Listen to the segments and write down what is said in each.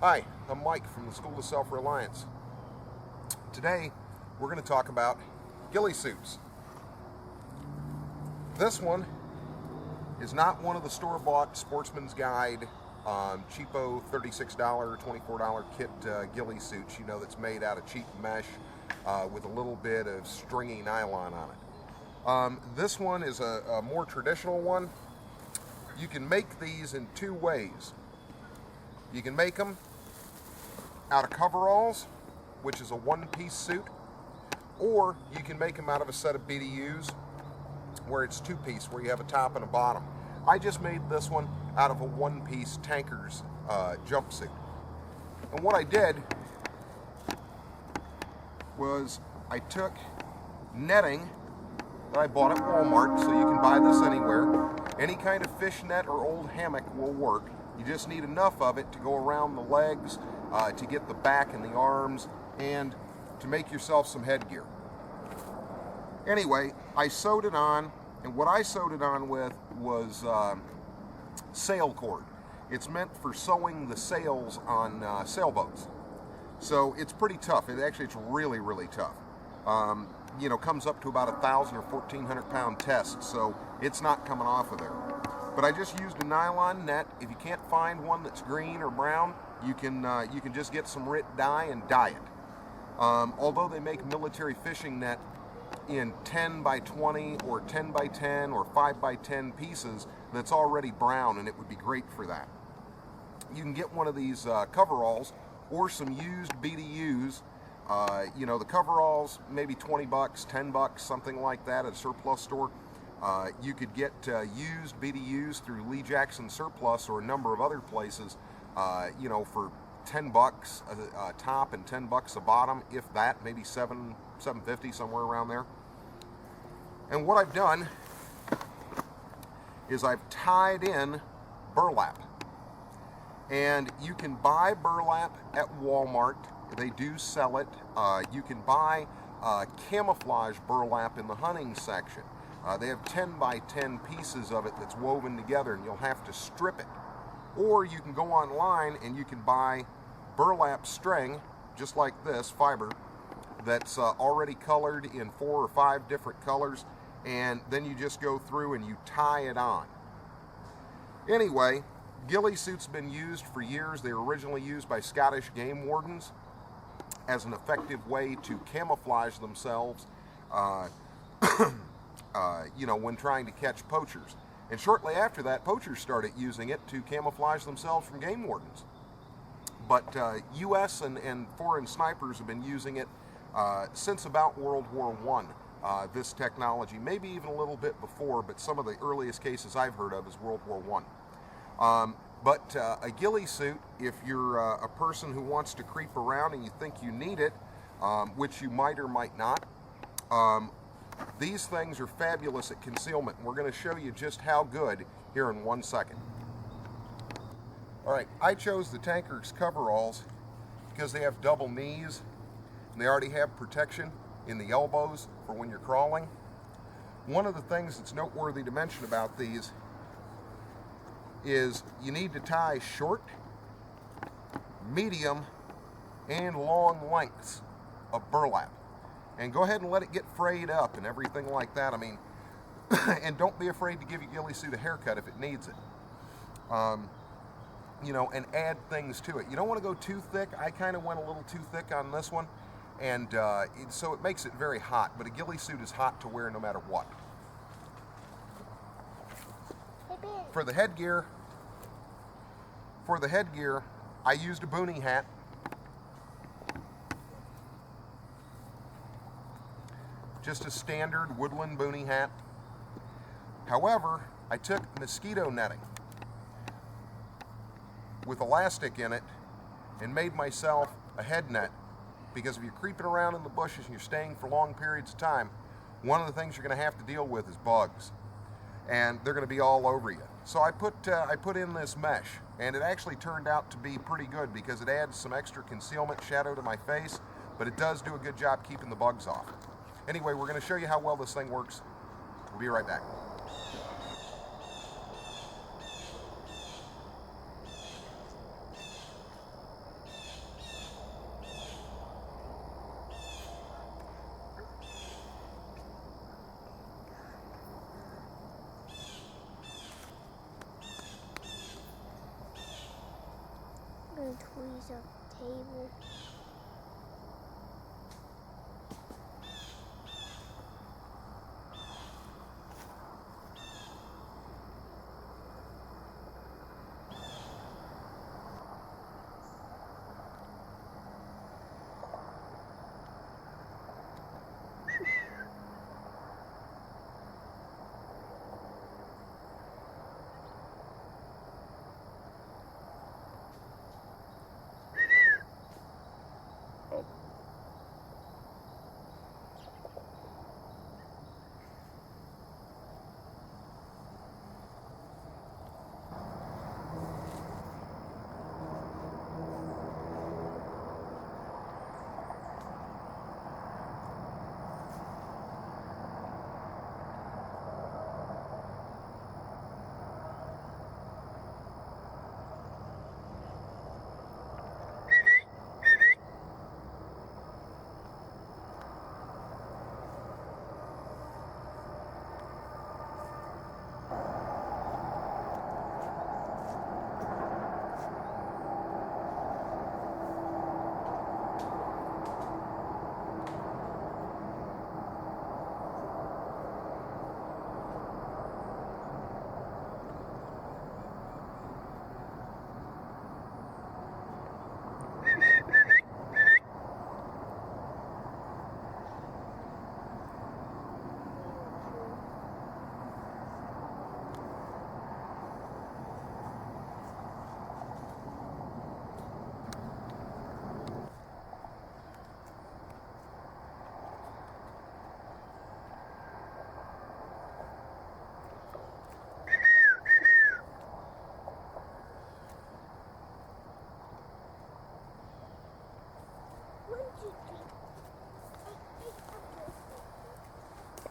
Hi, I'm Mike from the School of Self-Reliance. Today, we're going to talk about ghillie suits. This one is not one of the store-bought Sportsman's Guide cheapo $36, $24 kit ghillie suits, you know, that's made out of cheap mesh with a little bit of stringy nylon on it. This one is a more traditional one. You can make these in two ways. You can make them out of coveralls, which is a one-piece suit, or you can make them out of a set of BDUs where it's two-piece, where you have a top and a bottom. I just made this one out of a one-piece tanker's jumpsuit. And what I did was I took netting that I bought at Walmart, so you can buy this anywhere. Any kind of fish net or old hammock will work. You just need enough of it to go around the legs, to get the back and the arms, and to make yourself some headgear. Anyway, I sewed it on, and what I sewed it on with was sail cord. It's meant for sewing the sails on sailboats. So it's pretty tough. It's really, really tough. You know, comes up to about 1,000 or 1,400 pound test, so it's not coming off of there. But I just used a nylon net. If you can't find one that's green or brown, you can just get some RIT dye and dye it. Although they make military fishing net in 10 by 20 or 10 by 10 or 5 by 10 pieces that's already brown, and it would be great for that. You can get one of these coveralls or some used BDUs. You know, the coveralls, maybe 20 bucks, 10 bucks, something like that at a surplus store. You could get used BDUs through Lee Jackson Surplus or a number of other places, you know, for 10 bucks a top and 10 bucks a bottom, if that, maybe $7.50, somewhere around there. And what I've done is I've tied in burlap. And you can buy burlap at Walmart. They do sell it. You can buy camouflage burlap in the hunting section. They have 10 by 10 pieces of it that's woven together, and you'll have to strip it. Or you can go online and you can buy burlap string, just like this, fiber, that's already colored in 4 or 5 different colors, and then you just go through and you tie it on. Anyway, ghillie suits have been used for years. They were originally used by Scottish game wardens as an effective way to camouflage themselves you know, when trying to catch poachers. And shortly after that, poachers started using it to camouflage themselves from game wardens. But U.S. and foreign snipers have been using it since about World War I, this technology, maybe even a little bit before, but some of the earliest cases I've heard of is World War I. But a ghillie suit, if you're a person who wants to creep around and you think you need it, which you might or might not, these things are fabulous at concealment. We're going to show you just how good here in 1 second. Alright, I chose the tanker's coveralls because they have double knees and they already have protection in the elbows for when you're crawling. One of the things that's noteworthy to mention about these is you need to tie short, medium, and long lengths of burlap. And go ahead and let it get frayed up and everything like that. I mean, and don't be afraid to give your ghillie suit a haircut if it needs it. You know, and add things to it. You don't want to go too thick. I kind of went a little too thick on this one, and so it makes it very hot. But a ghillie suit is hot to wear no matter what. For the headgear, I used a boonie hat. Just a standard woodland boonie hat. However, I took mosquito netting with elastic in it and made myself a head net, because if you're creeping around in the bushes and you're staying for long periods of time, one of the things you're going to have to deal with is bugs, and they're going to be all over you. So I put in this mesh, and it actually turned out to be pretty good because it adds some extra concealment, shadow to my face, but it does do a good job keeping the bugs off. Anyway, we're going to show you how well this thing works. We'll be right back. toys on the table.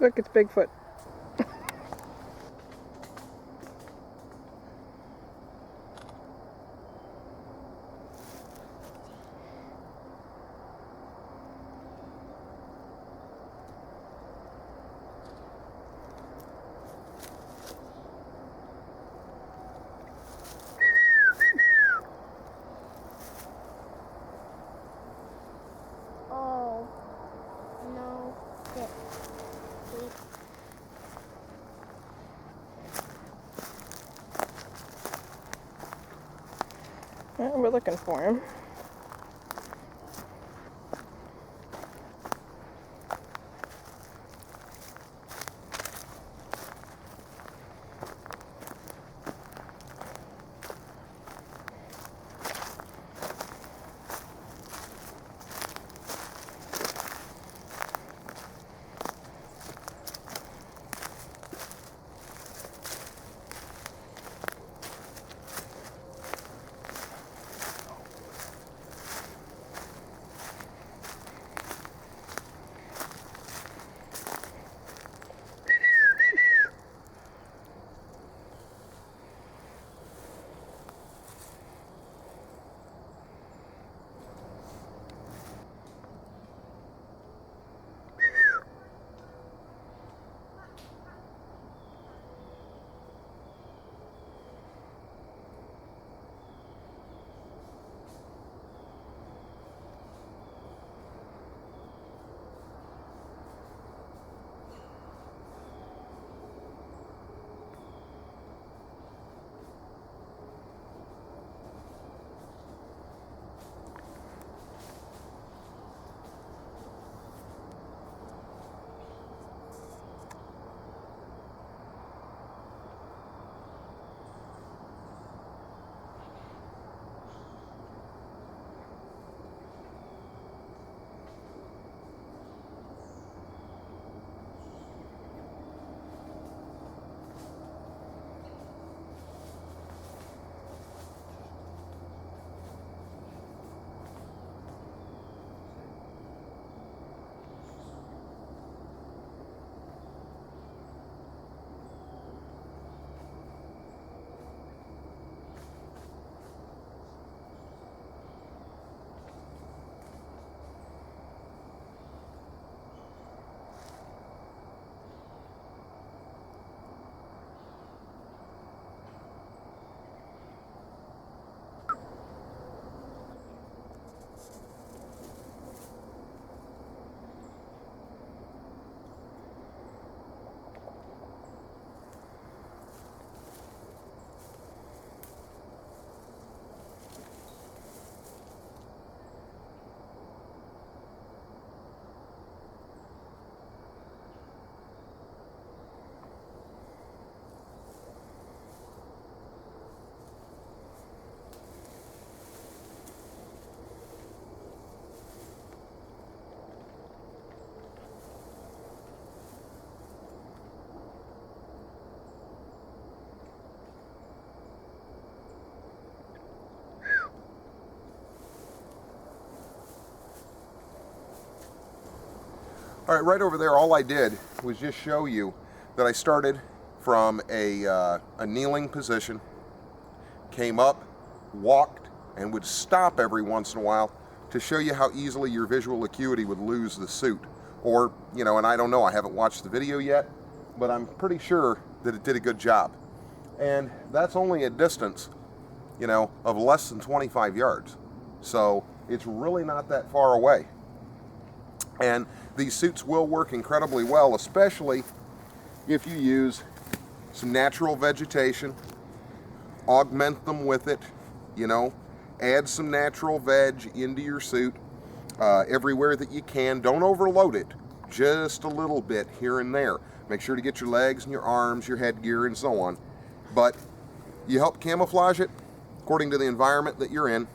Look, it's Bigfoot. Oh, no. Well, we're looking for him. All right, right over there, all I did was just show you that I started from a kneeling position, came up, walked, and would stop every once in a while to show you how easily your visual acuity would lose the suit. Or, you know, and I don't know, I haven't watched the video yet, but I'm pretty sure that it did a good job. And that's only a distance, you know, of less than 25 yards. So it's really not that far away. And these suits will work incredibly well, especially if you use some natural vegetation, augment them with it, you know, add some natural veg into your suit everywhere that you can. Don't overload it, just a little bit here and there. Make sure to get your legs and your arms, your headgear, and so on. But you help camouflage it according to the environment that you're in.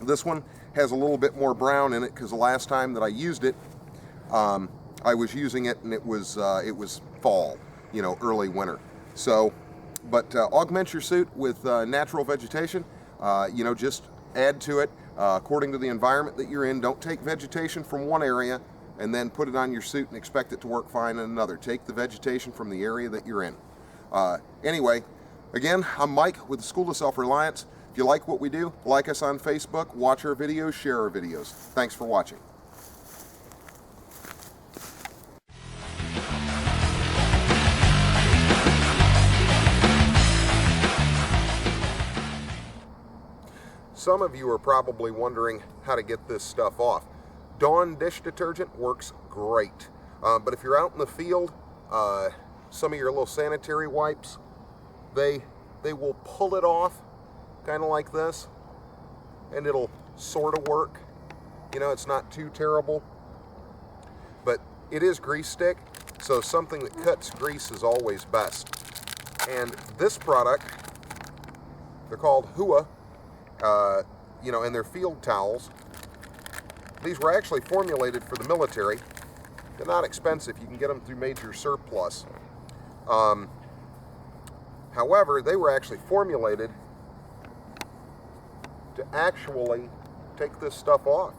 This one has a little bit more brown in it because the last time that I used it, I was using it and it was fall, you know, early winter. So, but augment your suit with natural vegetation. You know, just add to it according to the environment that you're in. Don't take vegetation from one area and then put it on your suit and expect it to work fine in another. Take the vegetation from the area that you're in. Anyway, again, I'm Mike with the School of Self-Reliance. If you like what we do, like us on Facebook, watch our videos, share our videos. Thanks for watching. Some of you are probably wondering how to get this stuff off. Dawn dish detergent works great. But if you're out in the field, some of your little sanitary wipes, they will pull it off kind of like this, and it'll sort of work. You know, it's not too terrible, but it is grease stick, so something that cuts grease is always best. And this product, they're called Hua, you know, and they're field towels. These were actually formulated for the military. They're not expensive. You can get them through major surplus. However, they were actually formulated to actually take this stuff off.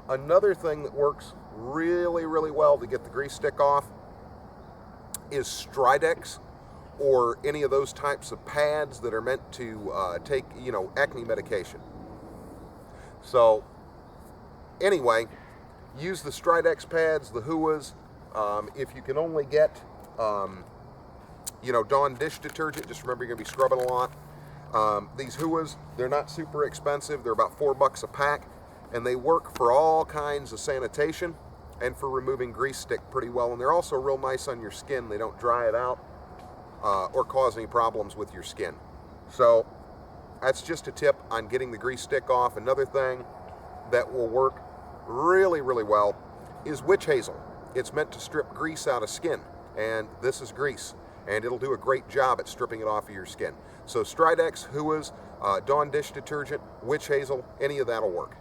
Another thing that works really, really well to get the grease stick off is Stridex, or any of those types of pads that are meant to take, you know, acne medication. So anyway, use the Stridex pads, the Huas. If you can only get, you know, Dawn dish detergent, just remember you're going to be scrubbing a lot. These Huas, they're not super expensive. They're about $4 a pack, and they work for all kinds of sanitation and for removing grease stick pretty well. And they're also real nice on your skin. They don't dry it out or cause any problems with your skin. So that's just a tip on getting the grease stick off. Another thing that will work really, really well is witch hazel. It's meant to strip grease out of skin, and this is grease, and it'll do a great job at stripping it off of your skin. So Stridex, Huas, Dawn dish detergent, witch hazel, any of that'll work.